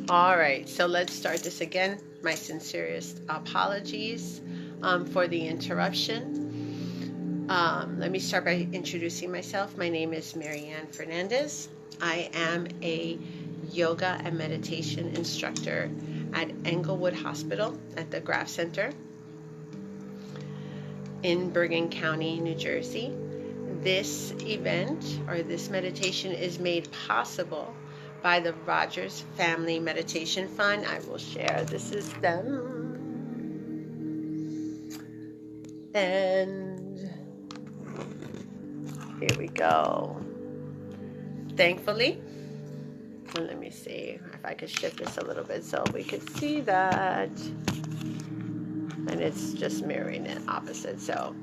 All right, so let's start this again. My sincerest apologies for the interruption. Let me start by introducing myself. My name is Marianne Fernandez. I am a yoga and meditation instructor at Englewood Hospital at the Graf Center in Bergen County, New Jersey. This event or this meditation is made possible by the Rodgers Family Meditation Fund. I will share the system. And here we go. Thankfully, let me see if I could shift this a little bit so we could see that. And it's just mirroring it opposite. So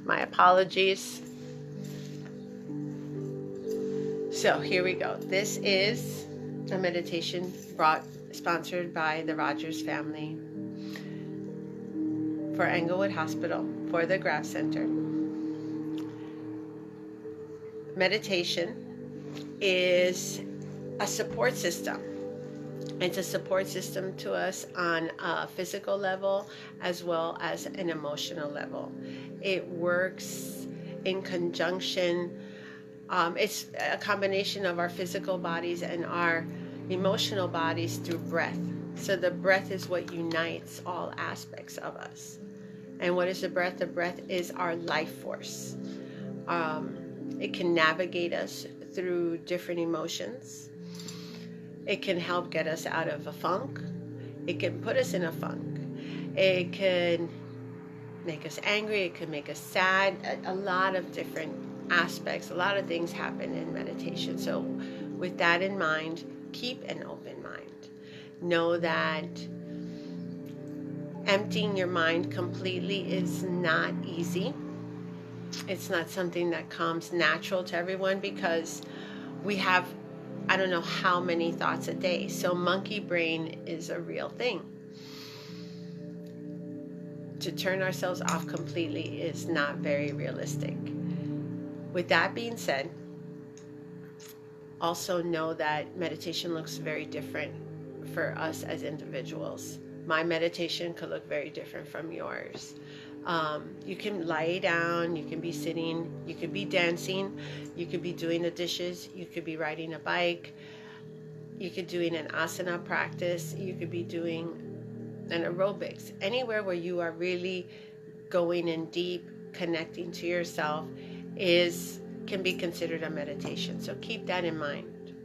my apologies. So here we go. This is a meditation sponsored by the Rodgers family for Englewood Hospital for the Graf Center. Meditation is a support system. It's a support system to us on a physical level as well as an emotional level. It works in conjunction. It's a combination of our physical bodies and our emotional bodies through breath. So the breath is what unites all aspects of us. And what is the breath? The breath is our life force. It can navigate us through different emotions. It can help get us out of a funk. It can put us in a funk. It can make us angry. It can make us sad. A lot of different aspects, a lot of things happen in meditation. So with that in mind, keep an open mind. Know that emptying your mind completely is not easy. It's not something that comes natural to everyone because we have, I don't know how many thoughts a day. So monkey brain is a real thing. To turn ourselves off completely is not very realistic. With that being said, also know that meditation looks very different for us as individuals. My meditation could look very different from yours. You can lie down, you can be sitting, you could be dancing, you could be doing the dishes, you could be riding a bike, you could be doing an asana practice, you could be doing an aerobics. Anywhere where you are really going in deep, connecting to yourself can be considered a meditation. So keep that in mind.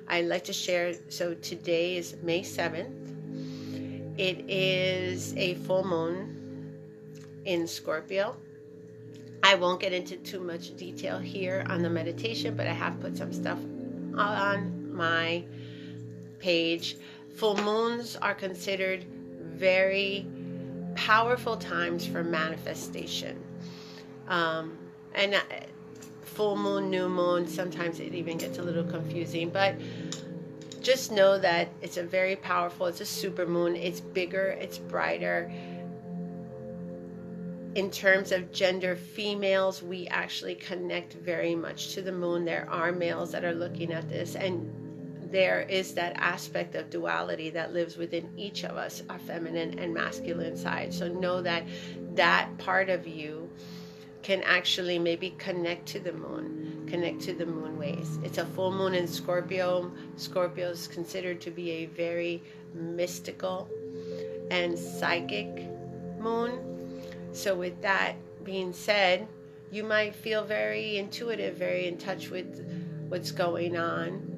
I'd like to share, so today is May 7th. It is a full moon in Scorpio. I won't get into too much detail here on the meditation, but I have put some stuff on my page. Full moons are considered very powerful times for manifestation. And full moon, new moon, sometimes it even gets a little confusing, but just know that it's a very powerful, it's a super moon, it's bigger, it's brighter. In terms of gender, females, we actually connect very much to the moon. There are males that are looking at this, and there is that aspect of duality that lives within each of us, our feminine and masculine side. So know that that part of you can actually maybe connect to the moon ways. It's a full moon in Scorpio. Scorpio is considered to be a very mystical and psychic moon. So with that being said, you might feel very intuitive, very in touch with what's going on.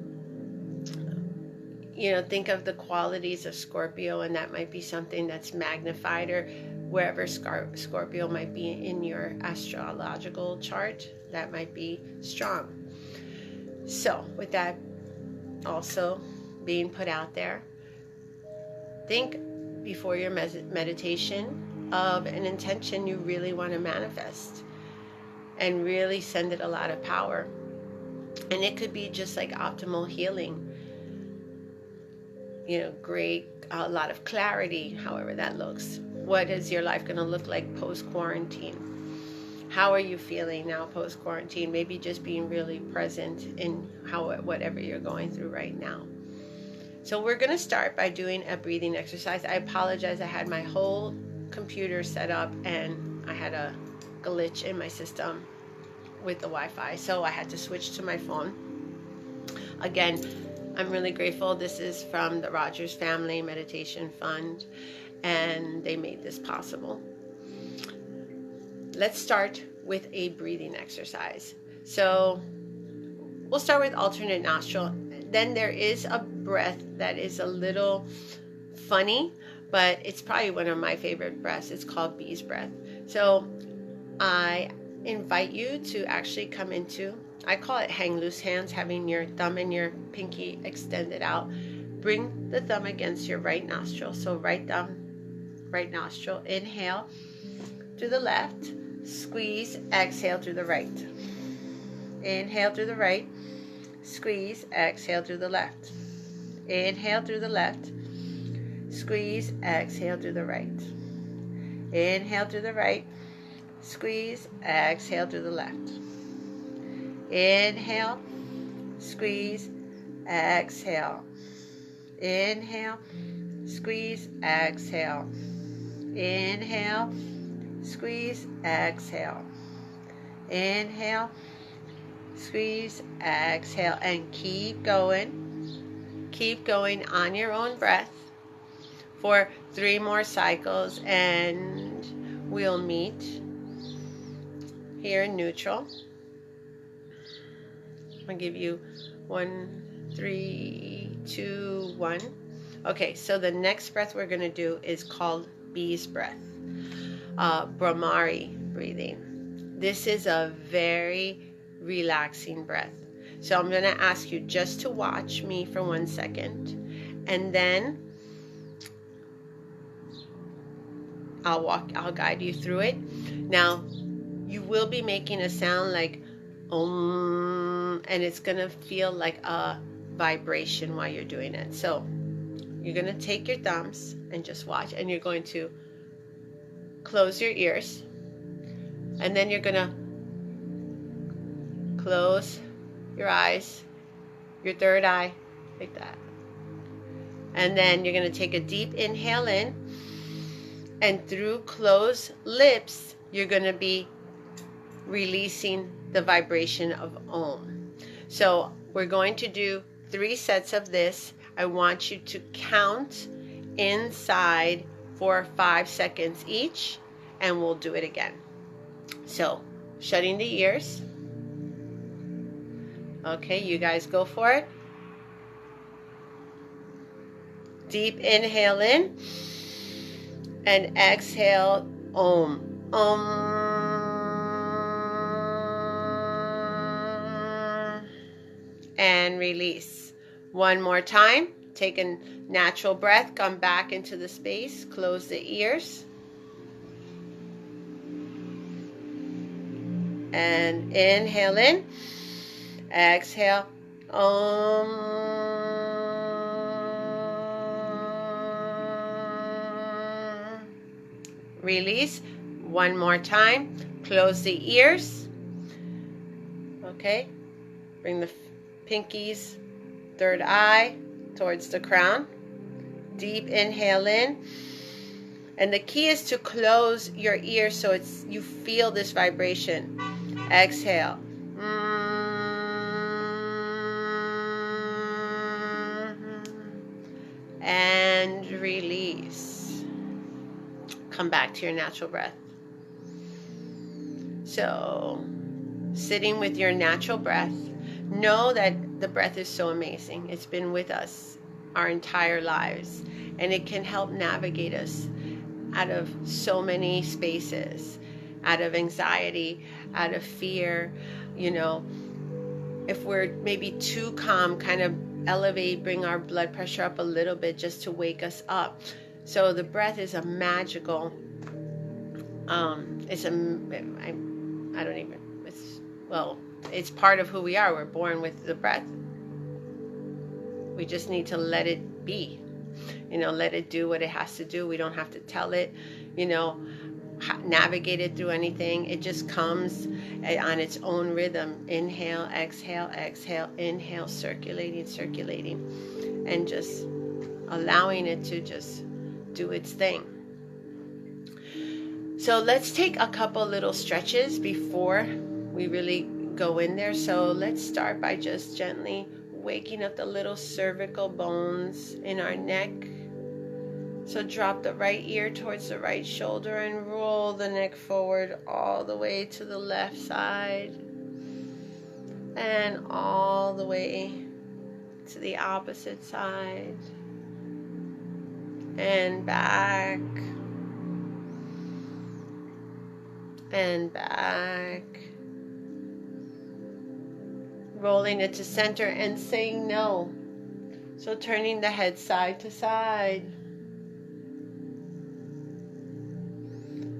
You know, think of the qualities of Scorpio, and that might be something that's magnified, or wherever Scorpio might be in your astrological chart, that might be strong. So with that also being put out there, think before your meditation of an intention you really want to manifest, and really send it a lot of power. And it could be just like optimal healing, you know, a lot of clarity, however that looks. What is your life going to look like post-quarantine? How are you feeling now post-quarantine? Maybe just being really present in whatever you're going through right now. So we're going to start by doing a breathing exercise. I apologize. I had my whole computer set up and I had a glitch in my system with the Wi-Fi. So I had to switch to my phone. Again, I'm really grateful. This is from the Rodgers Family Meditation Fund, and they made this possible. Let's start with a breathing exercise. So we'll start with alternate nostril. Then there is a breath that is a little funny, but it's probably one of my favorite breaths. It's called bee's breath. So I invite you to actually come into, I call it hang loose hands, having your thumb and your pinky extended out. Bring the thumb against your right nostril. So right thumb, right nostril. Inhale through the left. Squeeze, exhale through the right. Inhale through the right. Squeeze, exhale through the left. Inhale through the left. Squeeze, exhale through the right. Inhale through the right. Squeeze, exhale through the left. Inhale, squeeze, exhale. Inhale, squeeze, exhale. Inhale, squeeze, exhale. Inhale, squeeze, exhale, and keep going. Keep going on your own breath for 3 more cycles, and we'll meet here in neutral. I'll give you 1, 3, 2, 1. Okay, so the next breath we're going to do is called bee's breath. Bhramari breathing. This is a very relaxing breath. So I'm going to ask you just to watch me for 1 second, and then I'll guide you through it. Now, you will be making a sound like Om, and it's going to feel like a vibration while you're doing it. So you're going to take your thumbs and just watch, and you're going to close your ears, and then you're going to close your eyes, your third eye, like that. And then you're going to take a deep inhale in, and through closed lips, you're going to be releasing the vibration of Om. So we're going to do 3 sets of this. I want you to count inside for 5 seconds each, and we'll do it again. So shutting the ears. Okay, you guys go for it. Deep inhale in, and exhale Om. Om. And release. 1 more time. Take a natural breath. Come back into the space. Close the ears. And inhale in. Exhale. Om. Release. 1 more time. Close the ears. Okay. Bring the pinkies, third eye towards the crown. Deep inhale in. And the key is to close your ears so you feel this vibration. Exhale. And release. Come back to your natural breath. So, sitting with your natural breath, know that the breath is so amazing. It's been with us our entire lives, and it can help navigate us out of so many spaces, out of anxiety, out of fear. You know, if we're maybe too calm, kind of elevate, bring our blood pressure up a little bit just to wake us up. So the breath is a magical, it's part of who we are. We're born with the breath. We just need to let it be, let it do what it has to do. We don't have to tell it, navigate it through anything. It just comes on its own rhythm. Inhale, exhale, exhale, inhale, circulating. and just allowing it to just do its thing. So let's take a couple little stretches before we really go in there. So let's start by just gently waking up the little cervical bones in our neck. So drop the right ear towards the right shoulder and roll the neck forward all the way to the left side and all the way to the opposite side and back and back. Rolling it to center and saying no. So turning the head side to side.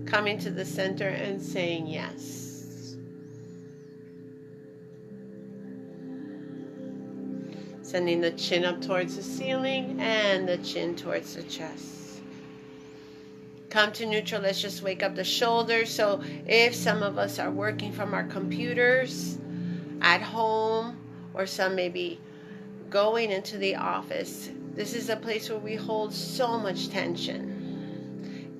Coming to the center and saying yes. Sending the chin up towards the ceiling and the chin towards the chest. Come to neutral. Let's just wake up the shoulders. So if some of us are working from our computers at home, or some may be going into the office, this is a place where we hold so much tension.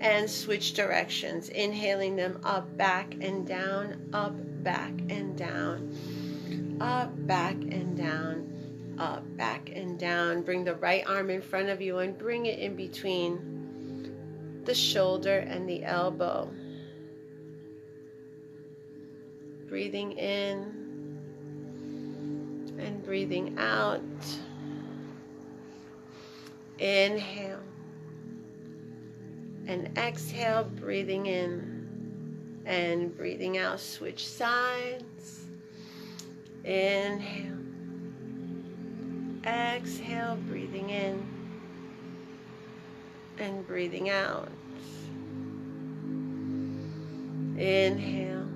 And switch directions, inhaling them up, back, and down, up, back, and down, up, back, and down, up, back, and down. Bring the right arm in front of you and bring it in between the shoulder and the elbow. Breathing in and breathing out. Inhale. And exhale, breathing in and breathing out. Switch sides. Inhale. Exhale, breathing in and breathing out. Inhale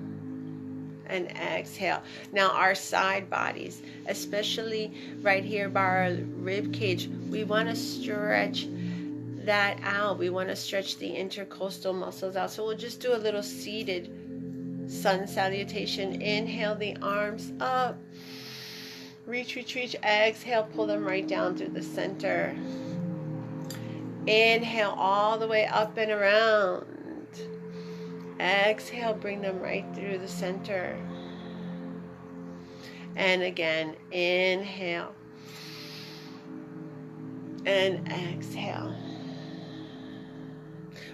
and exhale. Now our side bodies, especially right here by our rib cage, we want to stretch that out. We want to stretch the intercostal muscles out. So we'll just do a little seated sun salutation. Inhale the arms up. Reach, reach, reach. Exhale, pull them right down through the center. Inhale all the way up and around. Exhale, bring them right through the center. And again, inhale. And exhale.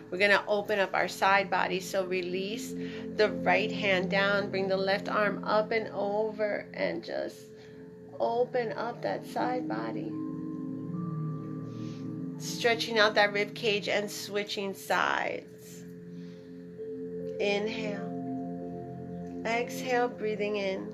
We're going to open up our side body. So release the right hand down. Bring the left arm up and over. And just open up that side body. Stretching out that rib cage and switching sides. Inhale. Exhale, breathing in.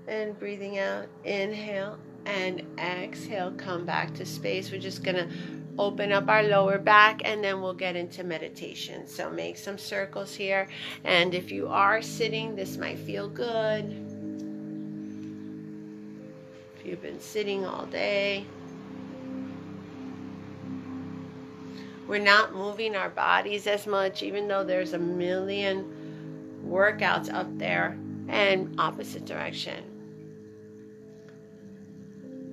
And breathing out. Inhale. And exhale. Come back to space. We're just going to open up our lower back, and then we'll get into meditation. So make some circles here. And if you are sitting, this might feel good. If you've been sitting all day. We're not moving our bodies as much, even though there's a million workouts up there, and opposite direction.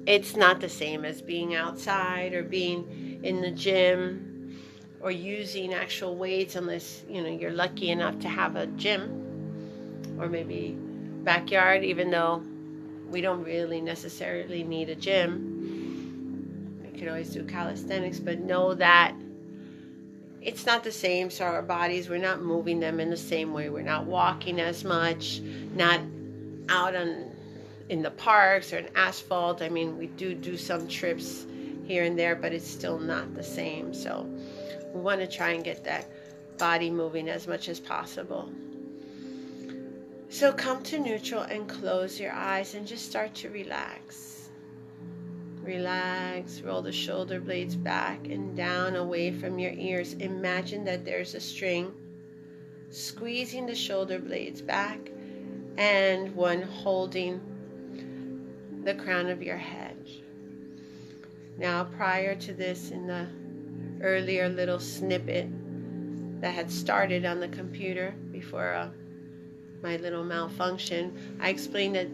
It's not the same as being outside or being in the gym or using actual weights, unless you're lucky enough to have a gym or maybe backyard, even though we don't really necessarily need a gym. We could always do calisthenics, but know that it's not the same. So our bodies, we're not moving them in the same way. We're not walking as much, not out in the parks or in asphalt. I mean, we do some trips here and there, but it's still not the same. So we want to try and get that body moving as much as possible. So come to neutral and close your eyes and just start to relax. Relax, roll the shoulder blades back and down away from your ears. Imagine that there's a string squeezing the shoulder blades back and one holding the crown of your head. Now, prior to this, in the earlier little snippet that had started on the computer before my little malfunction, I explained that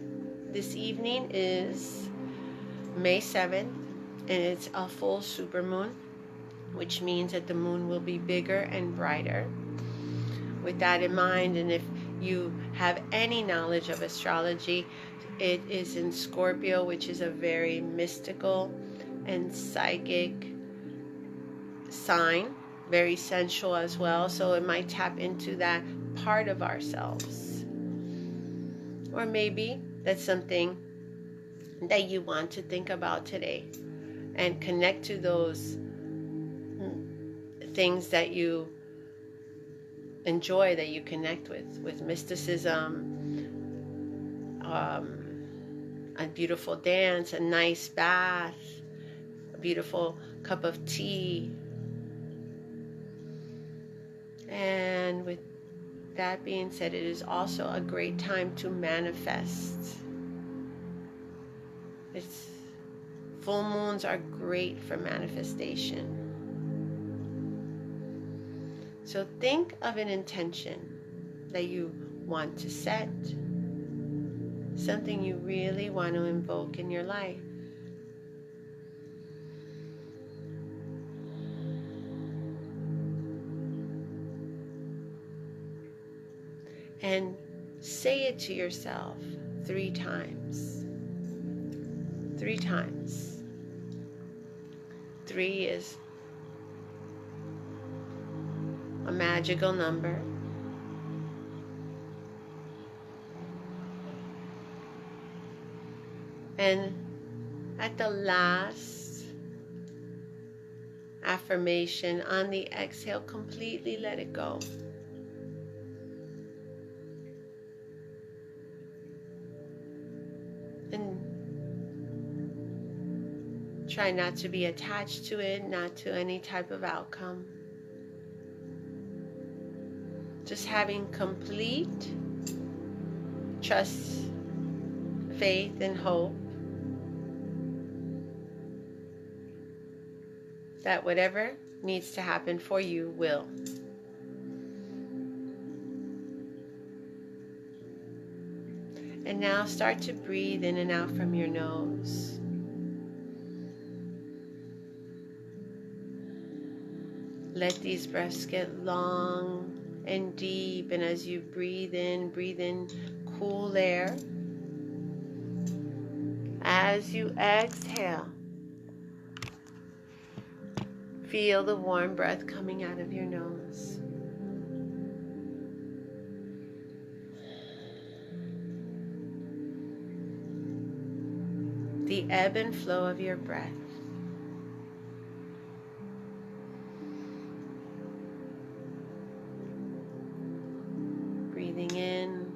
this evening is May 7th, and it's a full supermoon, which means that the moon will be bigger and brighter. With that in mind, and if you have any knowledge of astrology, it is in Scorpio, which is a very mystical and psychic sign, very sensual as well, so it might tap into that part of ourselves. Or maybe that's something that you want to think about today and connect to those things that you enjoy, that you connect with mysticism, a beautiful dance, a nice bath, a beautiful cup of tea. And with that being said, it is also a great time to manifest. Full moons are great for manifestation. So think of an intention that you want to set, something you really want to invoke in your life. And say it to yourself 3 times. 3 times. 3 is a magical number. And at the last affirmation, on the exhale, completely let it go. And try not to be attached to it, not to any type of outcome. Just having complete trust, faith, and hope that whatever needs to happen for you will. And now start to breathe in and out from your nose. Let these breaths get long and deep, and as you breathe in cool air. As you exhale, feel the warm breath coming out of your nose. The ebb and flow of your breath. Breathing in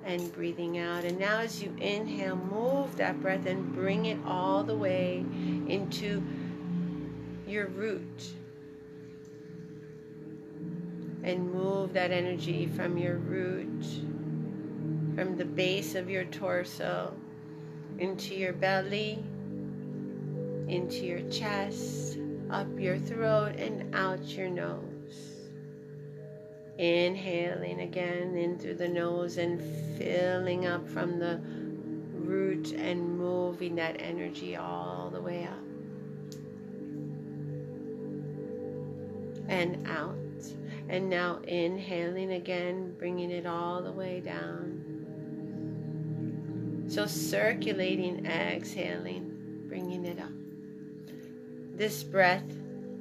and breathing out. And now as you inhale, move that breath and bring it all the way into your root. And move that energy from your root, from the base of your torso, into your belly, into your chest, up your throat, and out your nose. Inhaling again in through the nose and filling up from the root and moving that energy all the way up. And out. And now inhaling again, bringing it all the way down. So circulating, exhaling, bringing it up. This breath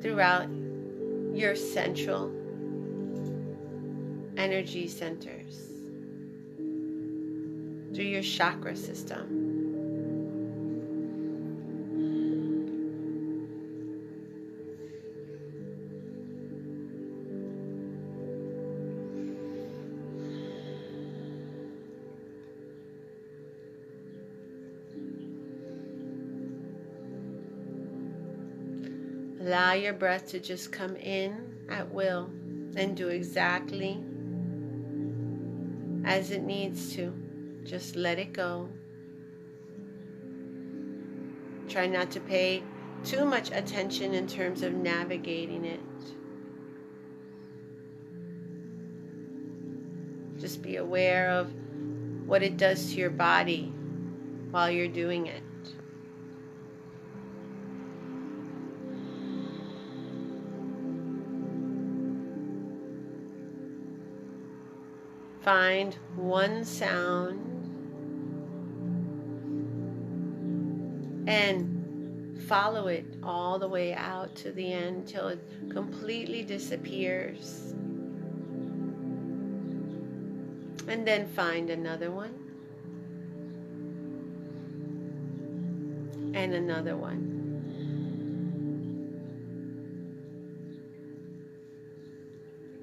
throughout your central energy centers, through your chakra system. Allow your breath to just come in at will and do exactly as it needs to. Just let it go. Try not to pay too much attention in terms of navigating it. Just be aware of what it does to your body while you're doing it. find one sound and follow it all the way out to the end till it completely disappears. And then find another one. And another one.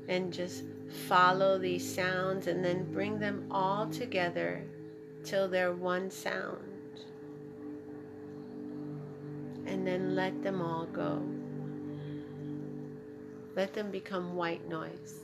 And just follow these sounds and then bring them all together till they're one sound. And then let them all go. Let them become white noise.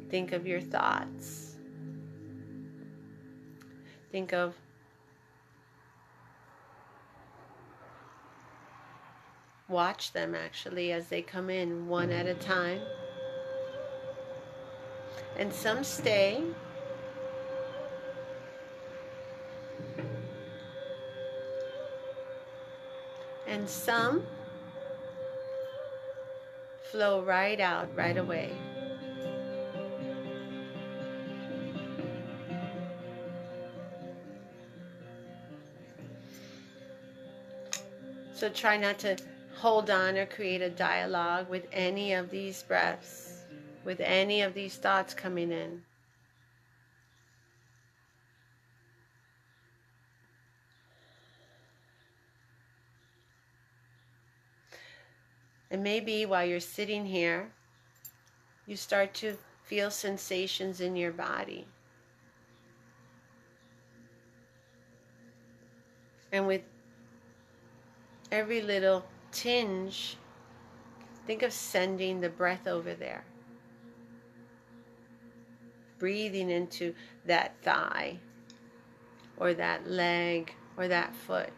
Think of your thoughts. Think of watch them actually as they come in one at a time. And some stay. And some flow right out right away. So try not to hold on or create a dialogue with any of these breaths, with any of these thoughts coming in. And maybe while you're sitting here, you start to feel sensations in your body. And with every little tinge, think of sending the breath over there. Breathing into that thigh, or that leg, or that foot.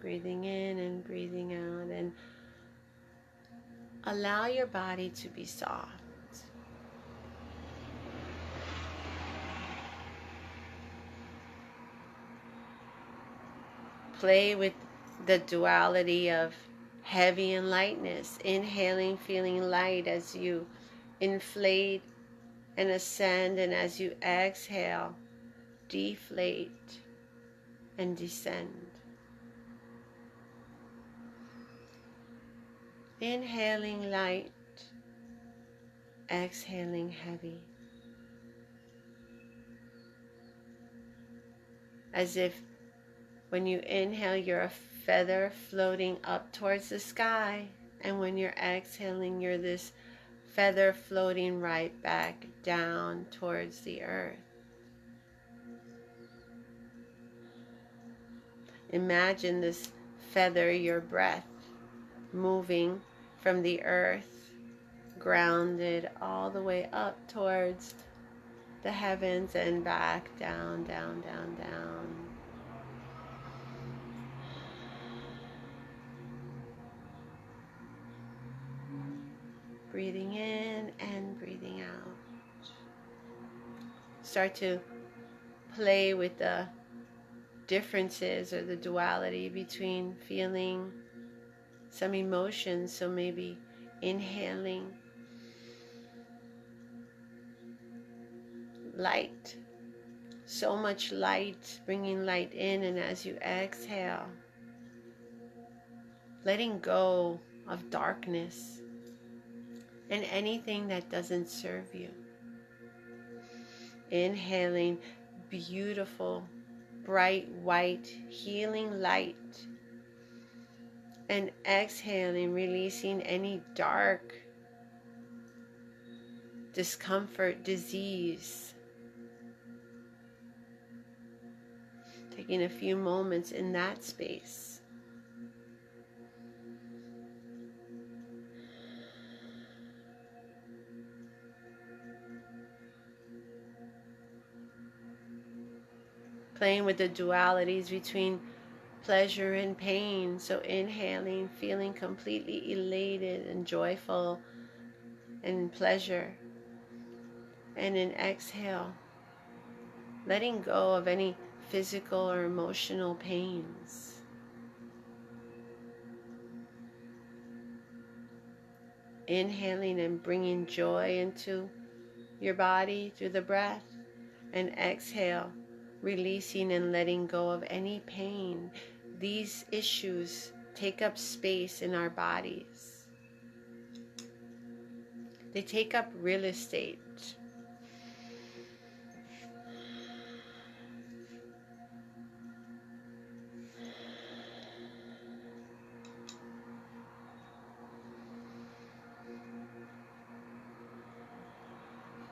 Breathing in and breathing out, and allow your body to be soft. Play with the duality of heavy and lightness. Inhaling, feeling light as you inflate and ascend, and as you exhale, deflate and descend. Inhaling light, exhaling heavy. As if when you inhale, you're a feather floating up towards the sky, and when you're exhaling, you're this feather floating right back down towards the earth. Imagine this feather, your breath, moving from the earth, grounded all the way up towards the heavens and back down, down, down, down. Breathing in and breathing out. Start to play with the differences or the duality between feeling some emotions. So maybe inhaling light, so much light, bringing light in, and as you exhale, letting go of darkness and anything that doesn't serve you. Inhaling beautiful, bright, white, healing light. And exhaling, releasing any dark, discomfort, disease. Taking a few moments in that space. playing with the dualities between pleasure and pain. So inhaling, feeling completely elated and joyful and in pleasure. And in exhale, letting go of any physical or emotional pains. Inhaling and bringing joy into your body through the breath. And exhale, releasing and letting go of any pain. These issues take up space in our bodies. They take up real estate.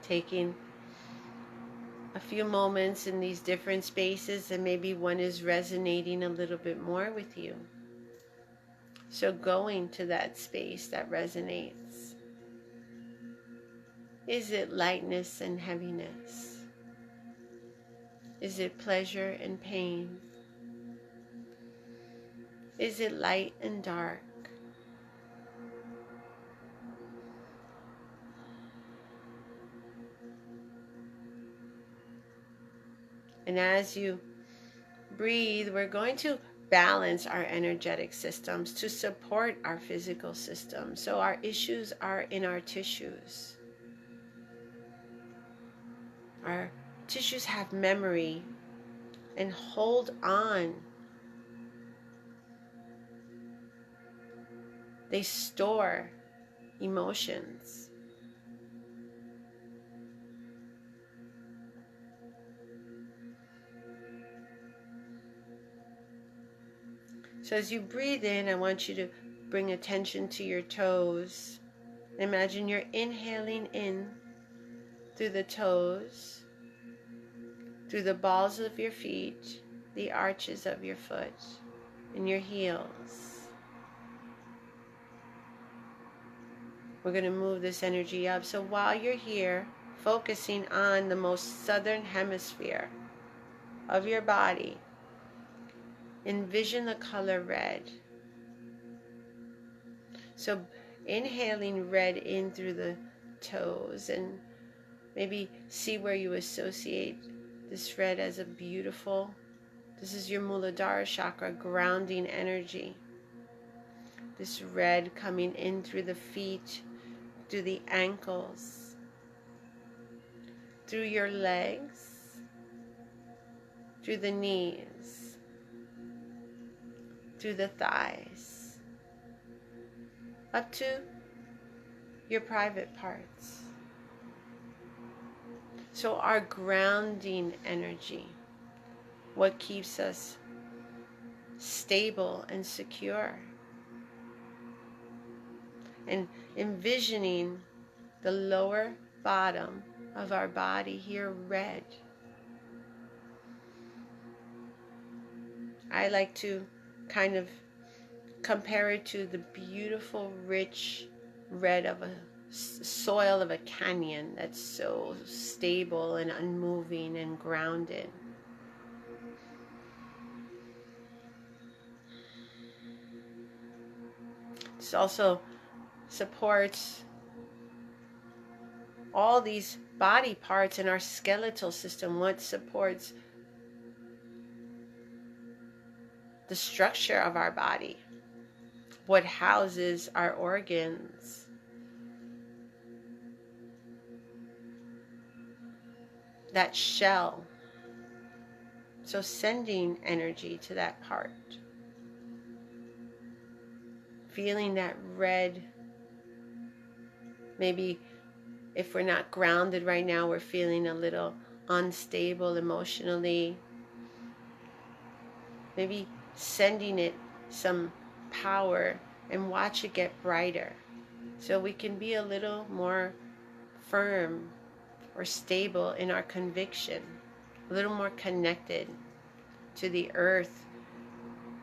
Taking a few moments in these different spaces, and maybe one is resonating a little bit more with you. So going to that space that resonates. Is it lightness and heaviness? Is it pleasure and pain? Is it light and dark? And as you breathe, we're going to balance our energetic systems to support our physical system. So our issues are in our tissues. Our tissues have memory and hold on. They store emotions. So as you breathe in, I want you to bring attention to your toes. Imagine you're inhaling in through the toes, through the balls of your feet, the arches of your foot, and your heels. We're going to move this energy up. So while you're here, focusing on the most southern hemisphere of your body, envision the color red. So inhaling red in through the toes, and maybe see where you associate this red as a beautiful, this is your Muladhara chakra, grounding energy. This red coming in through the feet, through the ankles, through your legs, through the knees, through the thighs, up to your private parts. So our grounding energy, what keeps us stable and secure. And envisioning the lower bottom of our body here red. I like to kind of compare it to the beautiful rich red of a soil of a canyon that's so stable and unmoving and grounded. This also supports all these body parts in our skeletal system. What supports the structure of our body? What houses our organs? That shell. So sending energy to that part. Feeling that red. Maybe if we're not grounded right now, we're feeling a little unstable emotionally. Maybe sending it some power and watch it get brighter. So we can be a little more firm or stable in our conviction, a little more connected to the earth,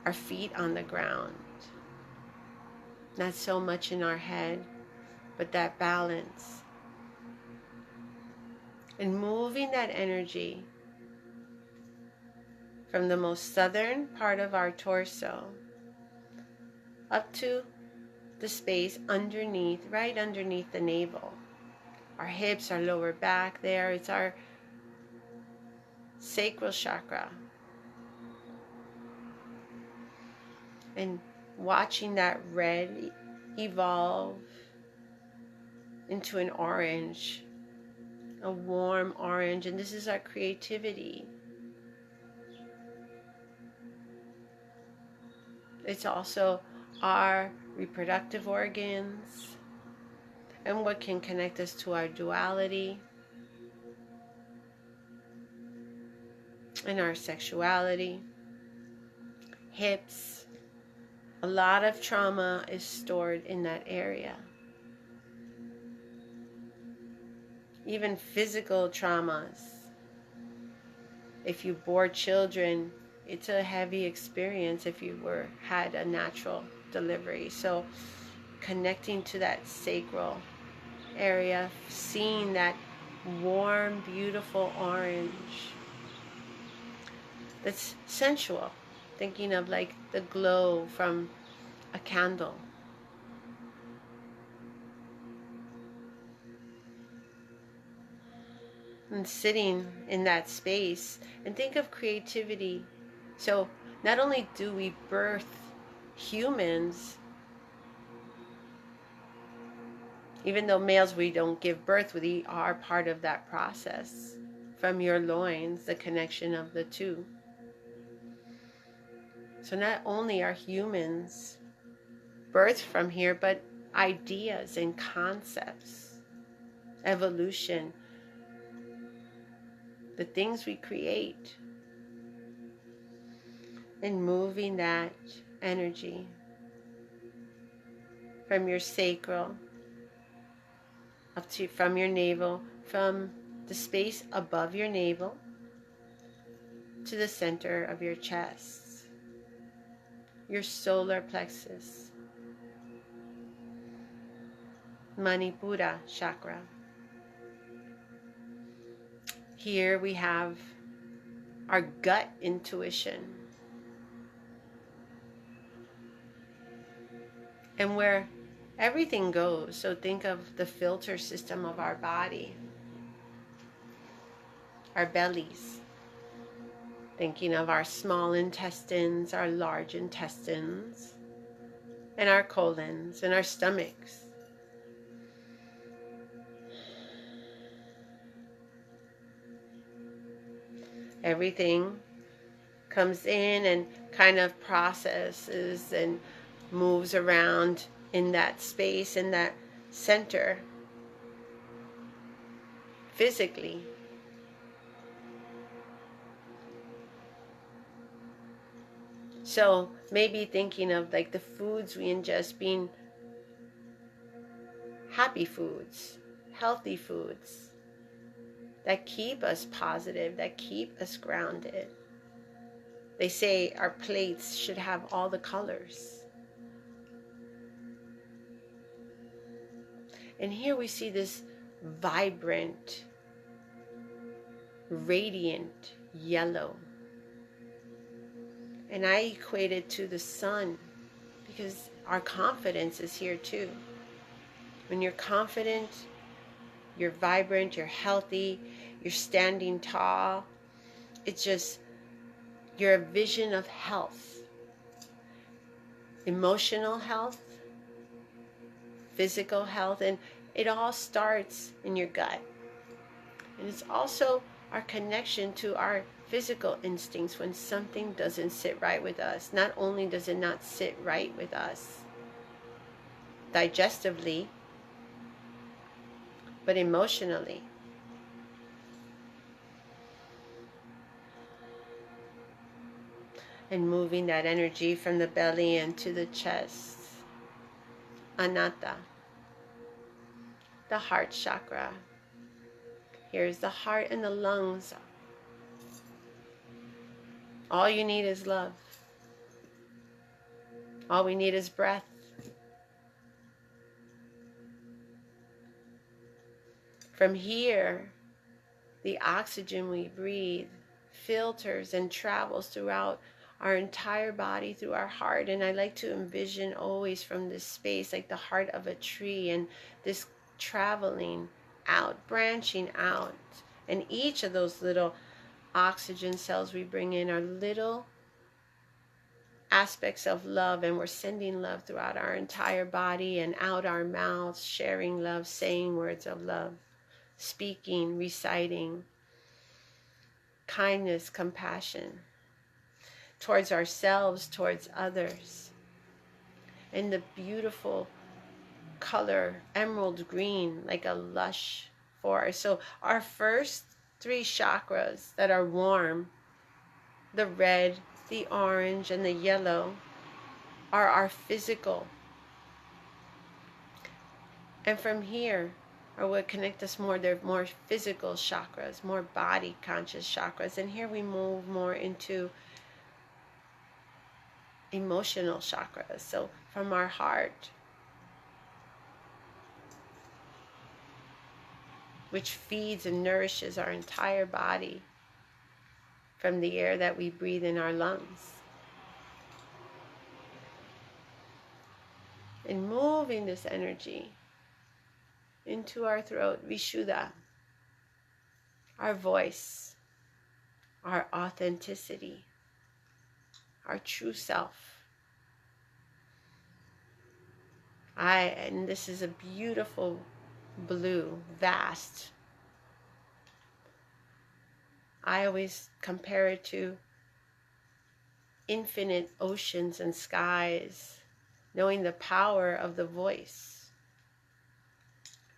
our feet on the ground. Not so much in our head, but that balance. And moving that energy from the most southern part of our torso up to the space underneath, right underneath the navel. Our hips, our lower back there, it's our sacral chakra. And watching that red evolve into an orange, a warm orange, and this is our creativity. It's also our reproductive organs and what can connect us to our duality and our sexuality. Hips. A lot of trauma is stored in that area. Even physical traumas. If you bore children, it's a heavy experience if you had a natural delivery. So connecting to that sacral area, seeing that warm, beautiful orange that's sensual, thinking of like the glow from a candle. And sitting in that space, and think of creativity. So not only do we birth humans, even though males we don't give birth, we are part of that process. From your loins, the connection of the two. So not only are humans birthed from here, but ideas and concepts, evolution, the things we create, and moving that energy from your sacral up to from your navel, from the space above your navel to the center of your chest, your solar plexus, Manipura chakra. Here we have our gut intuition, and where everything goes. So think of the filter system of our body, our bellies, thinking of our small intestines, our large intestines, and our colons and our stomachs. Everything comes in and kind of processes and moves around in that space, in that center, physically. So maybe thinking of like the foods we ingest being happy foods, healthy foods, that keep us positive, that keep us grounded. They say our plates should have all the colors. And here we see this vibrant, radiant yellow. And I equate it to the sun because our confidence is here too. When you're confident, you're vibrant, you're healthy, you're standing tall. It's just, you're a vision of health. Emotional health, physical health, and it all starts in your gut. And it's also our connection to our physical instincts when something doesn't sit right with us. Not only does it not sit right with us digestively, but emotionally. And moving that energy from the belly into the chest. Anatta, the heart chakra. Here's the heart and the lungs. All you need is love. All we need is breath. From here, the oxygen we breathe filters and travels throughout our entire body, through our heart. And I like to envision always from this space like the heart of a tree, and this traveling out, branching out. And each of those little oxygen cells we bring in are little aspects of love, and we're sending love throughout our entire body and out our mouths, sharing love, saying words of love, speaking, reciting kindness, compassion towards ourselves, towards others. And the beautiful color, emerald green, like a lush forest. So our first 3 chakras that are warm, the red, the orange, and the yellow, are our physical. And from here are what connect us more. They're more physical chakras, more body conscious chakras. And here we move more into emotional chakras. So from our heart, which feeds and nourishes our entire body from the air that we breathe in our lungs. And moving this energy into our throat, Vishuddha, our voice, our authenticity, our true self. And this is a beautiful blue, vast. I always compare it to infinite oceans and skies, knowing the power of the voice,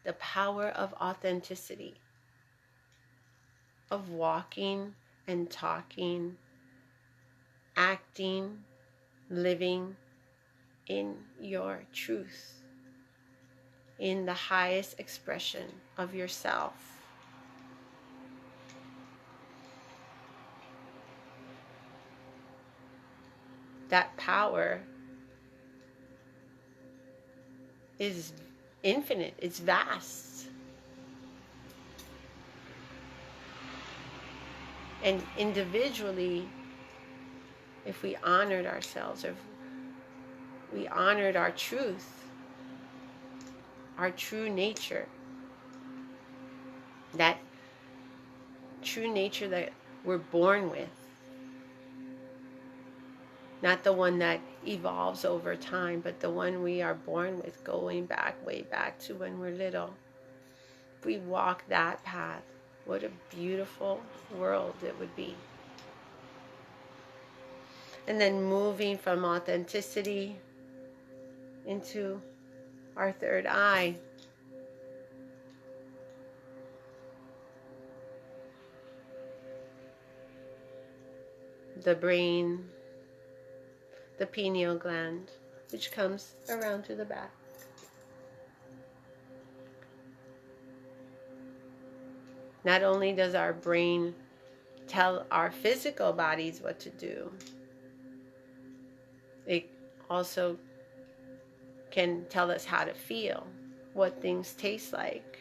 the power of authenticity, of walking and talking, acting, living in your truth, in the highest expression of yourself. That power is infinite, it's vast. And individually, if we honored ourselves, if we honored our truth, our true nature, that true nature that we're born with, not the one that evolves over time, but the one we are born with, going back, way back to when we're little. If we walk that path, what a beautiful world it would be. And then moving from authenticity into our third eye. The brain, the pineal gland, which comes around to the back. Not only does our brain tell our physical bodies what to do, it also can tell us how to feel, what things taste like,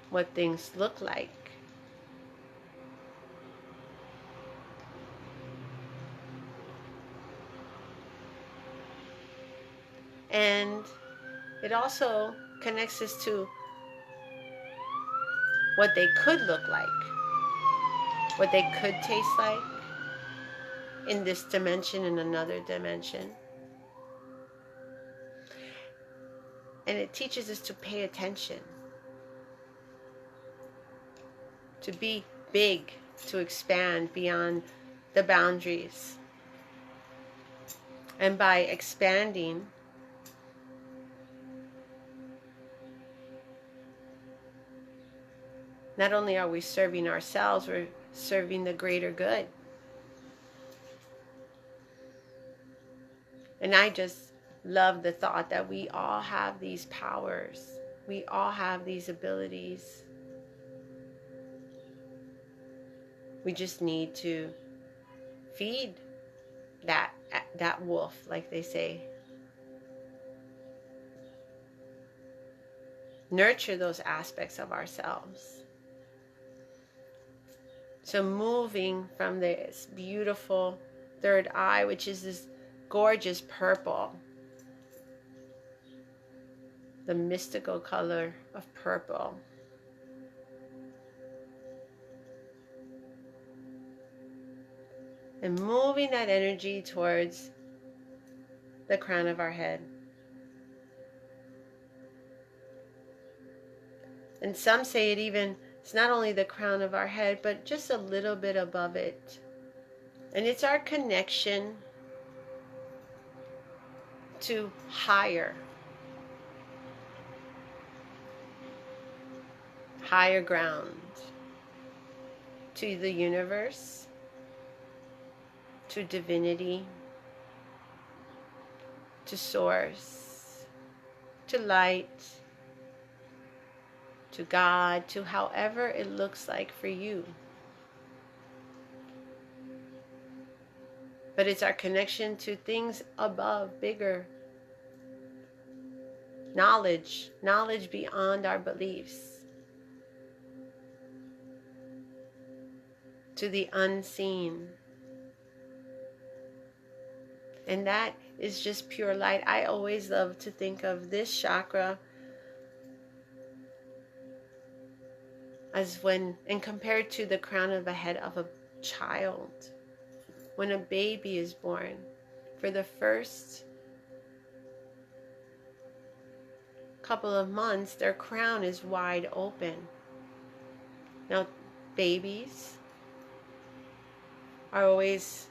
what things look like. And it also connects us to what they could look like, what they could taste like in this dimension, in another dimension. And it teaches us to pay attention, to be big, to expand beyond the boundaries. And by expanding, not only are we serving ourselves, we're serving the greater good. And I just love the thought that we all have these powers. We all have these abilities. We just need to feed that wolf, like they say. Nurture those aspects of ourselves. So moving from this beautiful third eye, which is this gorgeous purple, the mystical color of purple, and moving that energy towards the crown of our head. And some say it's not only the crown of our head, but just a little bit above it. And it's our connection to higher ground, to the universe, to divinity, to source, to light, to God, to however it looks like for you. But it's our connection to things above, bigger. Knowledge beyond our beliefs. To the unseen. And that is just pure light. I always love to think of this chakra as and compared to the crown of the head of a child. When a baby is born, for the first couple of months, their crown is wide open. Now, babies are always,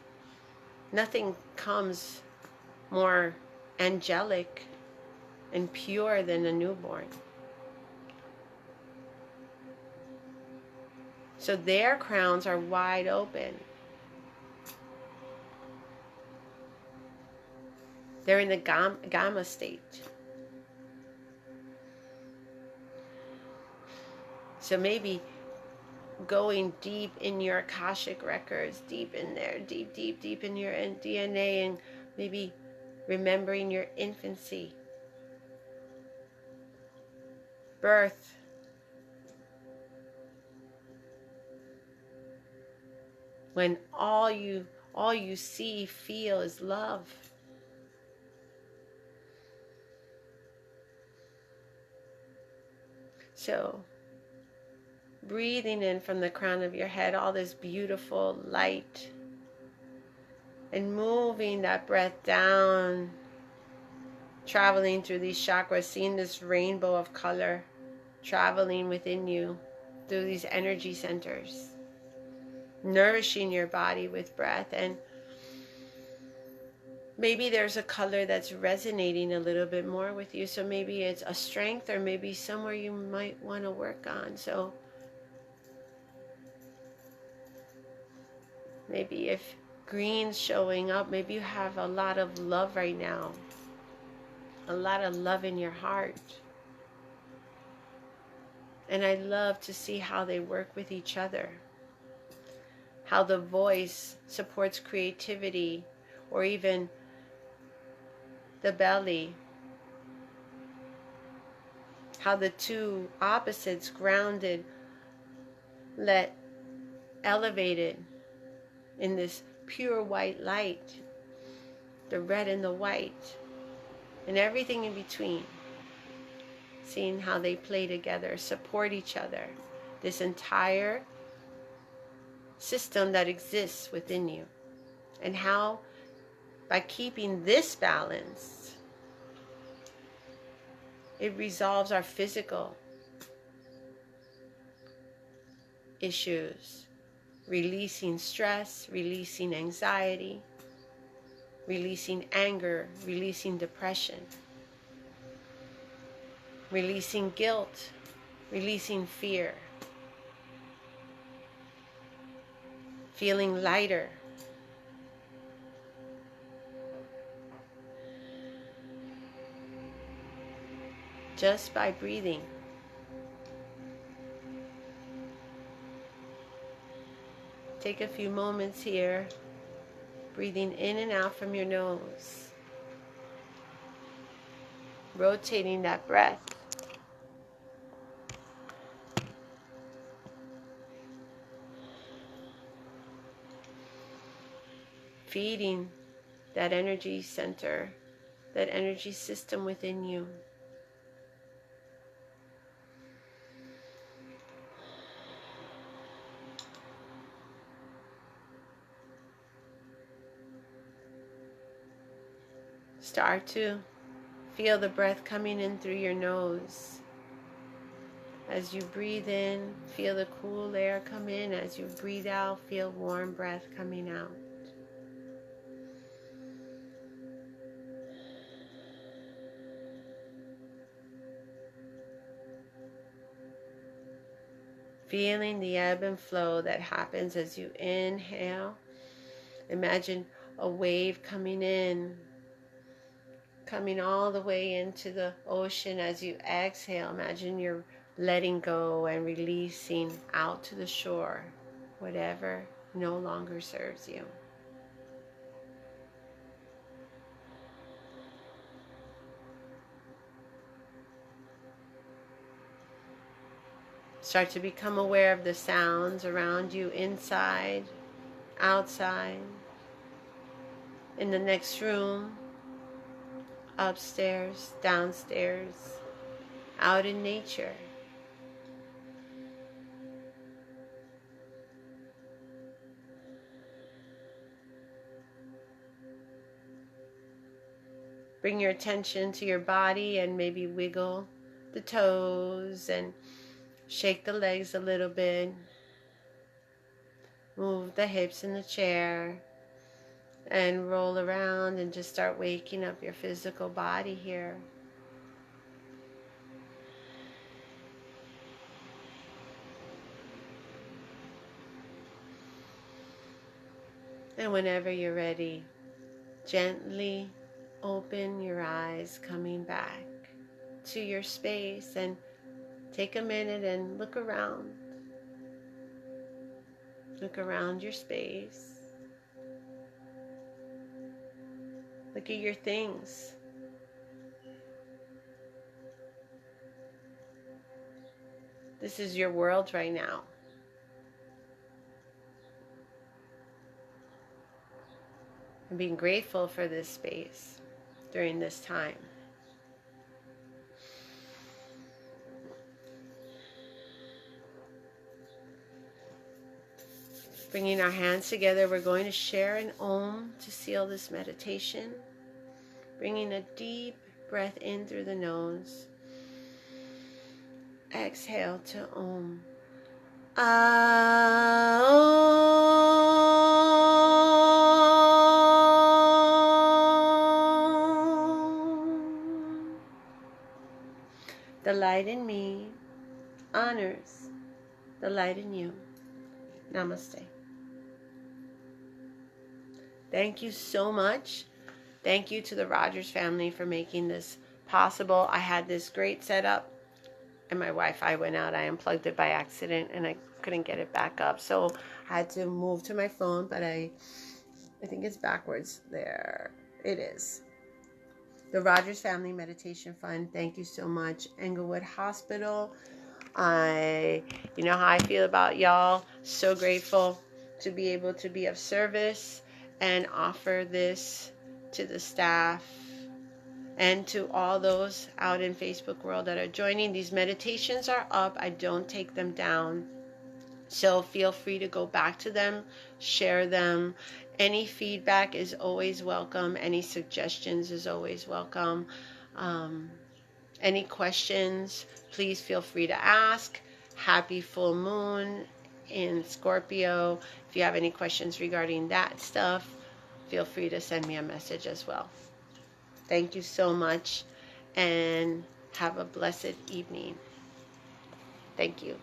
nothing comes more angelic and pure than a newborn. So their crowns are wide open. They're in the gamma state. So maybe going deep in your Akashic records, deep in there, deep in your DNA, and maybe remembering your infancy, birth, when all you see, feel is love. So, breathing in from the crown of your head all this beautiful light, and moving that breath down, traveling through these chakras, seeing this rainbow of color traveling within you through these energy centers, nourishing your body with breath. And maybe there's a color that's resonating a little bit more with you. So maybe it's a strength, or maybe somewhere you might want to work on. So maybe if green's showing up, maybe you have a lot of love right now. A lot of love in your heart. And I love to see how they work with each other. How the voice supports creativity, or even the belly. How the two opposites, grounded, elevated in this pure white light, the red and the white, and everything in between. Seeing how they play together, support each other. This entire system that exists within you. And how, by keeping this balance, it resolves our physical issues, releasing stress, releasing anxiety, releasing anger, releasing depression, releasing guilt, releasing fear, feeling lighter. Just by breathing. Take a few moments here, breathing in and out from your nose, rotating that breath. feeding that energy center, that energy system within you. Start to feel the breath coming in through your nose. As you breathe in, feel the cool air come in. As you breathe out, feel warm breath coming out. Feeling the ebb and flow that happens as you inhale. Imagine a wave coming in, coming all the way into the ocean. As you exhale, imagine you're letting go and releasing out to the shore whatever no longer serves you. Start to become aware of the sounds around you, inside, outside, in the next room, upstairs, downstairs, out in nature. Bring your attention to your body and maybe wiggle the toes and shake the legs a little bit. Move the hips in the chair and roll around and just start waking up your physical body here. And whenever you're ready, gently open your eyes, coming back to your space, and take a minute and look around. Look around your space. Look at your things. This is your world right now. And being grateful for this space during this time. Bringing our hands together, we're going to share an Om to seal this meditation. Bringing a deep breath in through the nose. Exhale to Om. The light in me honors the light in you. Namaste. Thank you so much. Thank you to the Rodgers family for making this possible. I had this great setup and my Wi-Fi went out. I unplugged it by accident and I couldn't get it back up. So I had to move to my phone, but I think it's backwards there. It is. The Rodgers Family Meditation Fund, thank you so much. Englewood Hospital, you know how I feel about y'all. So grateful to be able to be of service and offer this to the staff and to all those out in Facebook world that are joining. These meditations are up. I don't take them down. So feel free to go back to them, share them. Any feedback is always welcome. Any suggestions is always welcome. Any questions, please feel free to ask. Happy full moon in Scorpio. If you have any questions regarding that stuff, feel free to send me a message as well. Thank you so much and have a blessed evening. Thank you.